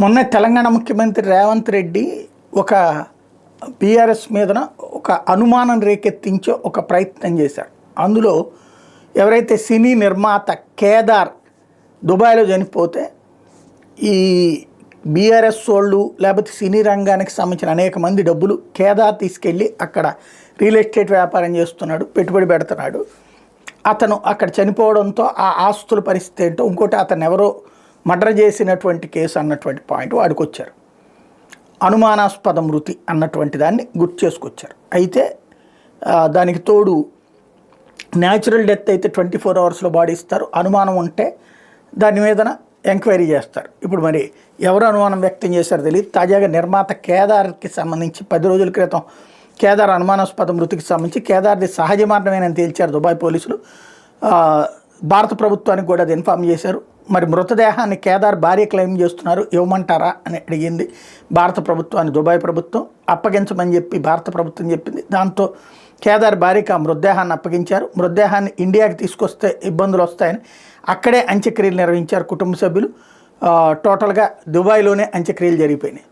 మొన్న తెలంగాణ ముఖ్యమంత్రి రేవంత్ రెడ్డి ఒక బీఆర్ఎస్ మీదన ఒక అనుమానం రేకెత్తించే ఒక ప్రయత్నం చేశారు. అందులో ఎవరైతే సినీ నిర్మాత కేదార్ దుబాయ్లో చనిపోతే ఈ బీఆర్ఎస్ వాళ్ళు లేకపోతే సినీ రంగానికి సంబంధించిన అనేక మంది డబ్బులు కేదార్ తీసుకెళ్ళి అక్కడ రియల్ ఎస్టేట్ వ్యాపారం చేస్తున్నాడు, పెట్టుబడి పెడుతున్నాడు. అతను అక్కడ చనిపోవడంతో ఆ ఆస్తుల పరిస్థితి ఏంటో, ఇంకోటి అతను ఎవరో మర్డర్ చేసినటువంటి కేసు అన్నటువంటి పాయింట్ వాడుకొచ్చారు. అనుమానాస్పద మృతి అన్నటువంటి దాన్ని గుర్తు చేసుకొచ్చారు. అయితే దానికి తోడు న్యాచురల్ డెత్ అయితే 24 అవర్స్లో బాడీ ఇస్తారు, అనుమానం ఉంటే దాని మీదన ఎంక్వైరీ చేస్తారు. ఇప్పుడు మరి ఎవరు అనుమానం వ్యక్తం చేశారో తెలియదు. తాజాగా నిర్మాత కేదార్కి సంబంధించి 10 రోజుల క్రితం కేదార్ అనుమానాస్పద మృతికి సంబంధించి కేదార్ది సహజ మరణమేనని తేల్చారు దుబాయ్ పోలీసులు. భారత ప్రభుత్వానికి కూడా అది ఇన్ఫామ్ చేశారు. మరి మృతదేహాన్ని కేదార్ భార్య క్లెయిమ్ చేస్తున్నారు, ఇవ్వమంటారా అని అడిగింది భారత ప్రభుత్వాన్ని దుబాయ్ ప్రభుత్వం. అప్పగించమని చెప్పి భారత ప్రభుత్వం చెప్పింది. దాంతో కేదార్ భార్యకి ఆ మృతదేహాన్ని అప్పగించారు. మృతదేహాన్ని ఇండియాకి తీసుకొస్తే ఇబ్బందులు వస్తాయని అక్కడే అంత్యక్రియలు నిర్వహించారు కుటుంబ సభ్యులు. టోటల్గా దుబాయ్లోనే అంత్యక్రియలు జరిగిపోయినాయి.